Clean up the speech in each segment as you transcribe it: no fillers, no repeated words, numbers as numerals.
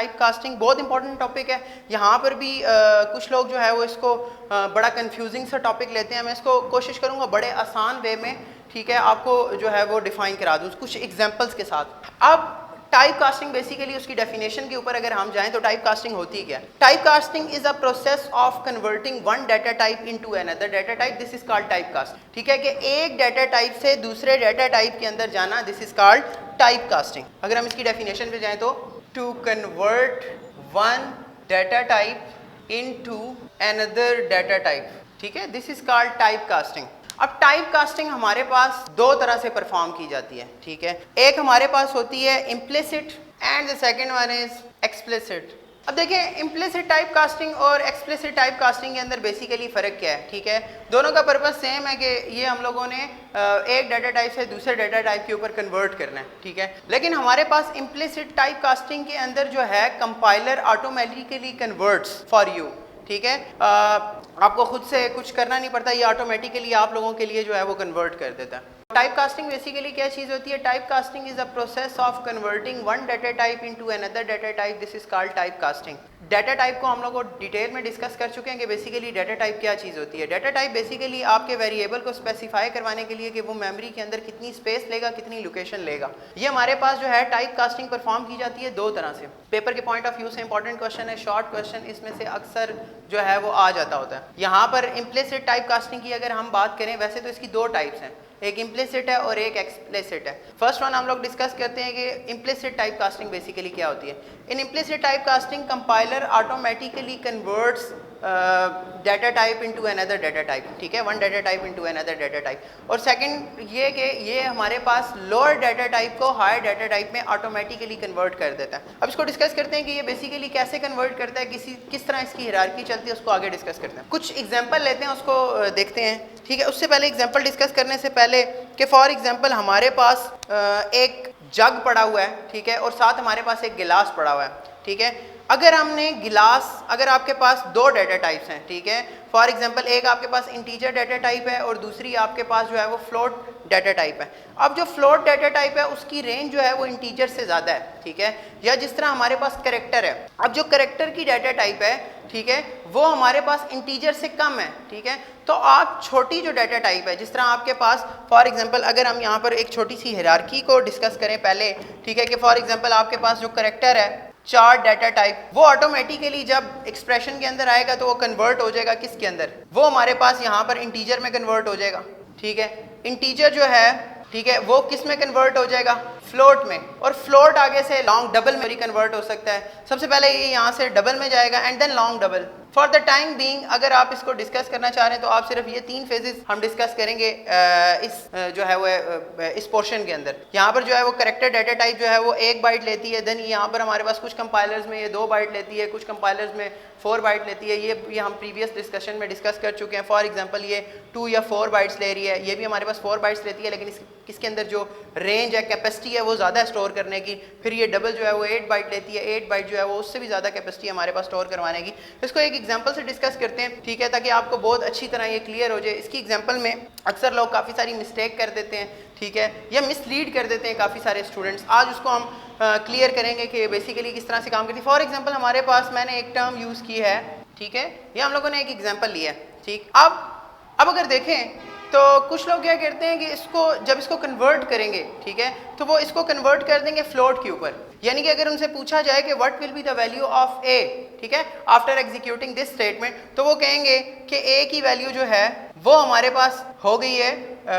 Type casting बहुत important topic है। यहाँ पर भी कुछ लोग जो है वो इसको बड़ा कंफ्यूजिंग सा टॉपिक लेते हैं। मैं इसको कोशिश करूँगा बड़े आसान वे में, ठीक है, आपको जो है वो डिफाइन करा दूँ कुछ एग्जांपल्स के साथ। अब टाइप कास्टिंग बेसिकली उसकी डेफिनेशन के ऊपर अगर हम जाएं तो टाइप कास्टिंग होती क्या है? Type casting is a process of converting one data type into another data type, this is called type casting. ठीक है, कि एक डाटा टाइप से दूसरे डाटा टाइप के अंदर जाना, this is called type casting. अगर हम इसकी डेफिनेशन पे जाएं तो to convert one data type into another data type, ठीक है, this is called type casting. अब टाइप कास्टिंग हमारे पास दो तरह से परफॉर्म की जाती है, ठीक है। एक हमारे पास होती है implicit and the second one is explicit. अब देखें इम्प्लिसिट टाइप कास्टिंग और एक्सप्लिसिट टाइप कास्टिंग के अंदर बेसिकली फ़र्क क्या है, ठीक है। दोनों का पर्पस सेम है कि ये हम लोगों ने एक डाटा टाइप से दूसरे डाटा टाइप के ऊपर कन्वर्ट करना है, ठीक है। लेकिन हमारे पास इम्प्लिसिट टाइप कास्टिंग के अंदर जो है compiler automatically converts for you, ठीक है। आपको खुद से कुछ करना नहीं पड़ता, ये ऑटोमेटिकली आप लोगों के लिए जो है वो कन्वर्ट कर देता है। टाइप कास्टिंग बेसिकली क्या चीज़ होती है? Type casting is a process of converting one data type into another data type, this is called type casting. Data type को हम लोग डिटेल में डिस्कस कर चुके हैं कि बेसिकली डाटा टाइप क्या चीज़ होती है। डाटा टाइप बेसिकली आपके वेरिएबल को स्पेसिफाई करवाने के लिए कि वो मेमोरी के अंदर कितनी स्पेस लेगा, कितनी लोकेशन लेगा। ये हमारे पास जो है टाइप कास्टिंग परफॉर्म की जाती है दो तरह से। पेपर के पॉइंट ऑफ व्यू से इंपॉर्टेंट क्वेश्चन है, शॉर्ट क्वेश्चन इसमें से अक्सर जो है वो आ जाता होता है। यहाँ पर इम्प्लिसिट टाइप कास्टिंग की अगर हम बात करें, वैसे तो इसकी दो टाइप्स हैं, एक इम्प्लिसिट है और एक एक्सप्लिसिट है। फर्स्ट वन हम लोग डिस्कस करते हैं कि इम्प्लिसिट टाइप कास्टिंग बेसिकली क्या होती है। In implicit type casting compiler automatically converts data type into another data type, ठीक है, one data type into another data type. और सेकंड ये कि ये हमारे पास लोअर डाटा टाइप को हायर डाटा टाइप में ऑटोमेटिकली कन्वर्ट कर देता है। अब इसको डिस्कस करते हैं कि ये बेसिकली कैसे कन्वर्ट करता है, किस तरह इसकी हायरार्की चलती है, उसको आगे डिस्कस करते हैं। कुछ एग्जाम्पल लेते हैं, उसको देखते हैं, ठीक है। उससे पहले एग्जाम्पल डिस्कस करने से पहले कि फॉर एग्जाम्पल हमारे पास एक जग पड़ा हुआ है, ठीक है, और साथ हमारे पास एक गिलास पड़ा हुआ है, ठीक है। अगर हमने गिलास, अगर आपके पास दो डाटा टाइप्स हैं, ठीक है, फॉर एग्जांपल एक आपके पास इंटीजर डाटा टाइप है और दूसरी आपके पास जो है वो फ्लोट डाटा टाइप है। अब जो फ्लोट डाटा टाइप है उसकी रेंज जो है वो इंटीजर से ज़्यादा है, ठीक है। या जिस तरह हमारे पास करेक्टर है, अब जो करेक्टर की डाटा टाइप है, ठीक है, वो हमारे पास इंटीजर से कम है, ठीक है। तो आप छोटी जो डाटा टाइप है, जिस तरह आपके पास फॉर एग्जांपल अगर हम यहाँ पर एक छोटी सी हायरार्की को डिस्कस करें पहले, ठीक है, कि फॉर एग्जांपल आपके पास जो करेक्टर है चार डाटा टाइप, वो ऑटोमेटिकली जब एक्सप्रेशन के अंदर आएगा तो वो कन्वर्ट हो जाएगा किसके अंदर, वो हमारे पास यहाँ पर इंटीजर में कन्वर्ट हो जाएगा, ठीक है। इंटीजर जो है, ठीक है, वो किस में कन्वर्ट हो जाएगा? फ्लोट में। और फ्लोट आगे से लॉन्ग डबल में कन्वर्ट हो सकता है। सबसे पहले ये यहाँ से डबल में जाएगा and then long double. For the time being अगर आप इसको डिस्कस करना चाह रहे हैं तो आप सिर्फ ये तीन फेजेस हम डिस्कस करेंगे जो है वो इस पोर्शन के अंदर। यहाँ पर जो है वो करेक्टर डाटा टाइप जो है वो 1 बाइट लेती है, देन यहाँ पर हमारे पास कुछ कंपाइलर्स में ये 2 बाइट लेती है, कुछ कंपाइलर्स में 4 बाइट लेती है। ये हम प्रीवियस डिस्कशन में डिस्कस कर चुके हैं। फॉर एग्जांपल ये 2 या 4 बाइट्स ले रही है, ये भी हमारे पास 4 बाइट्स लेती है, लेकिन इसके अंदर जो रेंज है, कैपेसिटी है वो ज़्यादा स्टोर करने की। फिर ये डबल जो है वो 8 बाइट लेती है, 8 बाइट जो है वो उससे भी ज़्यादा कैपेसिटी हमारे पास स्टोर करवाने की। इसको एक एग्जांपल से डिस्कस करते हैं, ठीक है, ताकि आपको बहुत अच्छी तरह ये क्लियर हो जाए। इसकी एग्जांपल में अक्सर लोग काफ़ी सारी मिस्टेक कर देते हैं, ठीक है, या मिसलीड कर देते हैं काफ़ी सारे स्टूडेंट्स। आज उसको हम क्लियर करेंगे कि बेसिकली किस तरह से काम करती है। फॉर एग्जांपल हमारे पास मैंने एक टर्म यूज़ की है, ठीक है, ये हम लोगों ने एक एग्जांपल लिया है, ठीक। अब अगर देखें तो कुछ लोग क्या करते हैं कि जब इसको कन्वर्ट करेंगे, ठीक है, तो वो इसको कन्वर्ट कर देंगे फ्लोट के ऊपर। यानी कि अगर उनसे पूछा जाए कि what will be the value of A, ठीक है, आफ्टर एग्जीक्यूटिंग दिस स्टेटमेंट, तो वो कहेंगे कि ए की वैल्यू जो है वो हमारे पास हो गई है।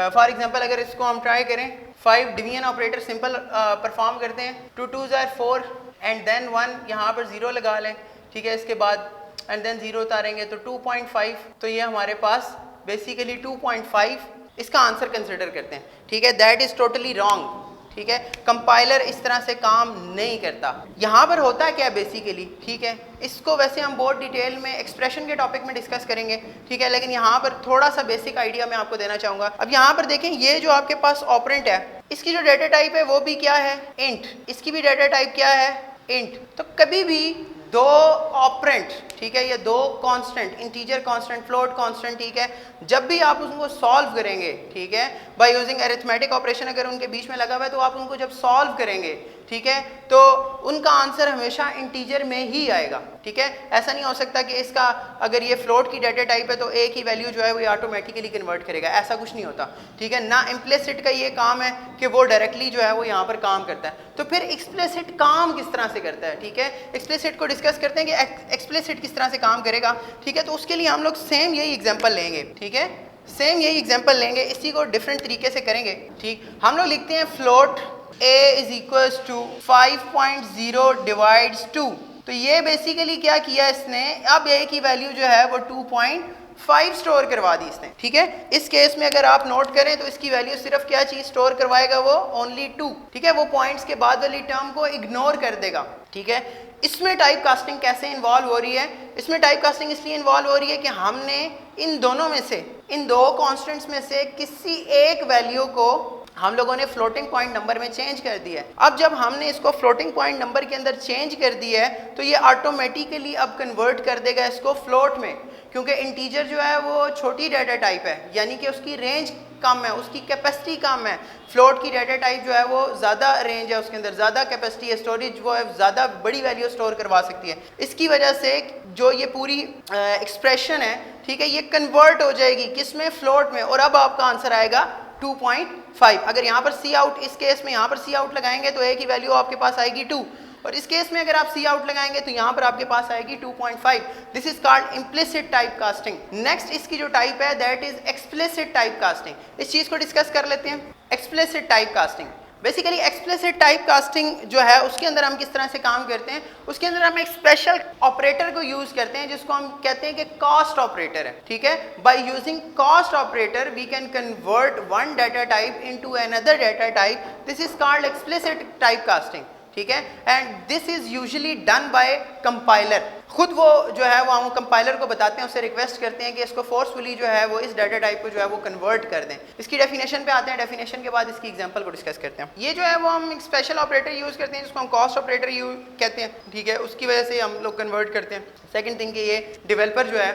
फॉर एग्जांपल अगर इसको हम ट्राई करें, 5 डिवीजन ऑपरेटर सिंपल परफॉर्म करते हैं, 2 2s are 4 एंड देन 1 यहाँ पर 0 लगा लें, ठीक है, इसके बाद एंड देन 0 उतारेंगे तो 2.5, तो ये हमारे पास बेसिकली 2.5 इसका आंसर कंसिडर करते हैं, ठीक है। दैट इज टोटली रॉन्ग, ठीक है, कंपाइलर इस तरह से काम नहीं करता। यहाँ पर होता है क्या बेसिकली, ठीक है, इसको वैसे हम बहुत डिटेल में एक्सप्रेशन के टॉपिक में डिस्कस करेंगे, ठीक है, लेकिन यहाँ पर थोड़ा सा बेसिक आइडिया मैं आपको देना चाहूँगा। अब यहाँ पर देखें, ये जो आपके पास ऑपरेंट है, इसकी जो डाटा टाइप है वो भी क्या है? इंट। इसकी भी डाटा टाइप क्या है? इंट। तो कभी भी दो ऑपरेंट, ठीक है, ये दो constant, integer constant, float constant, ठीक है, जब भी आप उनको सॉल्व करेंगे, ठीक है, बाय यूजिंग अरिथमेटिक ऑपरेशन अगर उनके बीच में लगा हुआ है, तो आप उनको जब सॉल्व करेंगे, ठीक है, तो उनका आंसर हमेशा इंटीजर में ही आएगा। ठीक है, ऐसा नहीं हो सकता कि इसका अगर ये फ्लोट की डाटा टाइप है तो ए की वैल्यू जो है वो ऑटोमेटिकली कन्वर्ट करेगा, ऐसा कुछ नहीं होता। ठीक है ना, इम्प्लिसिट का ये काम है कि वो डायरेक्टली जो है वो यहाँ पर काम करता है। तो फिर एक्सप्लिसिट काम किस तरह से करता है? ठीक है, एक्सप्लिसिट को डिस्कस करते हैं कि एक्सप्लिसिट किस तरह से काम करेगा। ठीक है, तो उसके लिए हम लोग सेम यही एग्जाम्पल लेंगे। ठीक है, सेम यही एग्जाम्पल लेंगे, इसी को डिफरेंट तरीके से करेंगे। ठीक, हम लोग लिखते हैं float a is equals to 5.0 divides 2। तो ये बेसिकली क्या किया इसने, अब a की वैल्यू जो है वो 2.5 स्टोर करवा दी इसने। ठीक है, इस केस में अगर आप नोट करें तो इसकी वैल्यू सिर्फ क्या चीज स्टोर करवाएगा, वो ओनली 2। ठीक है, वो पॉइंट्स के बाद वाली टर्म को इग्नोर कर देगा। ठीक है, इसमें टाइप कास्टिंग कैसे इन्वॉल्व हो रही है? इसमें टाइप कास्टिंग इसलिए इन्वॉल्व हो रही है कि हमने इन दोनों में से, इन दो कॉन्स्टेंट्स में से किसी एक वैल्यू को हम लोगों ने फ्लोटिंग पॉइंट नंबर में चेंज कर दिया है। अब जब हमने इसको फ्लोटिंग पॉइंट नंबर के अंदर चेंज कर दिया है तो ये ऑटोमेटिकली अब कन्वर्ट कर देगा इसको फ्लोट में, क्योंकि इंटीजर जो है वो छोटी डाटा टाइप है, यानी कि उसकी रेंज कम है, उसकी कैपेसिटी कम है। फ्लोट की डाटा टाइप जो है वो ज़्यादा रेंज है, उसके अंदर ज़्यादा कैपेसिटी है, स्टोरेज वो है ज़्यादा बड़ी वैल्यू स्टोर करवा सकती है। इसकी वजह से जो ये पूरी एक्सप्रेशन है, ठीक है, ये कन्वर्ट हो जाएगी किसमें, फ्लोट में, और अब आपका आंसर आएगा 2.5। अगर यहाँ पर सी आउट, इस केस में यहाँ पर सी आउट लगाएंगे तो ए की वैल्यू आपके पास आएगी 2, और इस केस में अगर आप सी आउट लगाएंगे तो यहाँ पर आपके पास आएगी 2.5। This is called implicit type casting. Next इसकी जो टाइप है that is explicit type casting. इस चीज को डिस्कस कर लेते हैं। Explicit type casting, basically explicit type casting जो है उसके अंदर हम किस तरह से काम करते हैं, उसके अंदर हम एक स्पेशल ऑपरेटर को यूज करते हैं जिसको हम कहते हैं कि कॉस्ट ऑपरेटर है। ठीक है, by using cast operator we can convert one data type into another data type. This is called explicit type casting. ठीक है, and this is usually done by compiler. खुद वो जो है वो हम कंपाइलर को बताते हैं, उससे रिक्वेस्ट करते हैं कि इसको फोर्सफुली जो है वो इस डाटा टाइप को जो है वो कन्वर्ट कर दें। इसकी डेफिनेशन पे आते हैं, डेफिनेशन के बाद इसकी एग्जांपल को डिस्कस करते हैं। ये जो है वो हम एक स्पेशल ऑपरेटर यूज करते हैं जिसको हम कॉस्ट ऑपरेटर यूज कहते हैं। ठीक है, उसकी वजह से हम लोग कन्वर्ट करते हैं। सेकंड थिंग कि ये डेवलपर जो है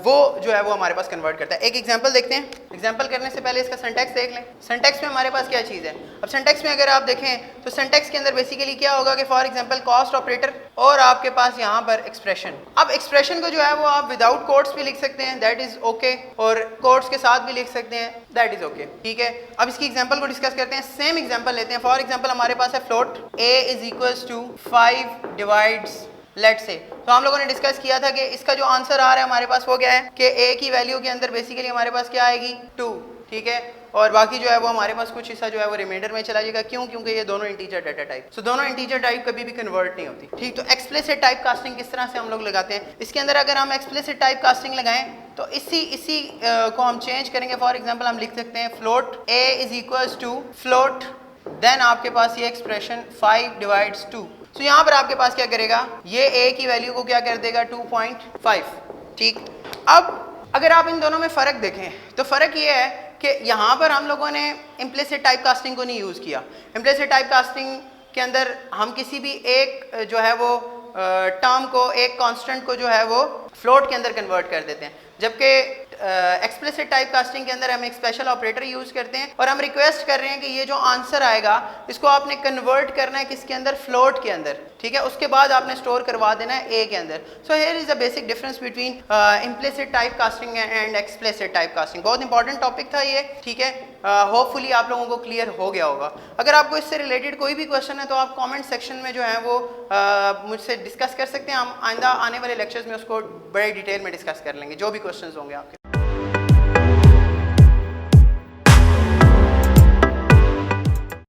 वो जो है वो हमारे पास कन्वर्ट करता है। एक एग्जांपल देखते हैं। एग्जांपल करने से पहले इसका सिंटैक्स देख लें। सिंटैक्स में हमारे पास क्या चीज़ है? अब सिंटैक्स में अगर आप देखें तो सिंटैक्स के अंदर बेसिकली क्या होगा कि फॉर एग्जांपल कॉस्ट ऑपरेटर और आपके पास यहाँ पर एक्सप्रेशन। अब एक्सप्रेशन को जो है वो आप विदाउट कोट्स भी लिख सकते हैं, दैट इज ओके, और कोट्स के साथ भी लिख सकते हैं, दैट इज ओके। ठीक है, अब इसकी एग्जांपल को डिस्कस करते हैं। सेम एग्जांपल लेते हैं। फॉर एग्जांपल हमारे पास है float a is equals to 5 divides let's say. तो हम लोगों ने डिस्कस किया था कि इसका जो आंसर आ रहा है हमारे पास वो क्या है कि a की वैल्यू के अंदर बेसिकली हमारे पास क्या आएगी 2। ठीक है, और बाकी जो है वो हमारे पास कुछ हिस्सा जो है वो रिमाइंडर में चला जाएगा। क्यों? क्योंकि ये दोनों इंटीजर डाटा टाइप, सो दोनों इंटीजर टाइप कभी भी कन्वर्ट नहीं होती। ठीक, तो एक्सप्लिसिट टाइप कास्टिंग किस तरह से हम लोग लगाते हैं? इसके अंदर अगर हम एक्सप्लिसिट टाइप कास्टिंग लगाएं तो इसी को हम चेंज करेंगे। फॉर एग्जांपल हम लिख सकते हैं float a is equals to float, then आपके पास ये एक्सप्रेशन 5 डिवाइड्स 2। तो यहाँ पर आपके पास क्या करेगा, ये a की वैल्यू को क्या कर देगा 2.5। ठीक, अब अगर आप इन दोनों में फ़र्क देखें तो फ़र्क ये है कि यहाँ पर हम लोगों ने इम्प्लिसिट टाइप कास्टिंग को नहीं यूज़ किया। इम्प्लिसिट टाइप कास्टिंग के अंदर हम किसी भी एक जो है वो टर्म को, एक कांस्टेंट को जो है वो फ्लोट के अंदर कन्वर्ट कर देते हैं, जबकि एक्सप्लिसिट टाइप कास्टिंग के अंदर हम एक स्पेशल ऑपरेटर यूज करते हैं और हम रिक्वेस्ट कर रहे हैं कि ये जो आंसर आएगा इसको आपने कन्वर्ट करना है किसके अंदर, फ्लोट के अंदर। ठीक है, उसके बाद आपने स्टोर करवा देना है ए के अंदर। So here is a basic difference between implicit type casting and explicit type casting. बहुत इंपॉर्टेंट टॉपिक था ये। ठीक है, होपफुली आप लोगों को क्लियर हो गया होगा। अगर आपको इससे रिलेटेड कोई भी क्वेश्चन है तो आप कॉमेंट सेक्शन में जो है वो मुझसे डिस्कस कर सकते हैं। हम आइंदा आने वाले लेक्चर्स में उसको बड़े डिटेल में डिस्कस कर लेंगे, जो भी क्वेश्चन होंगे आपके।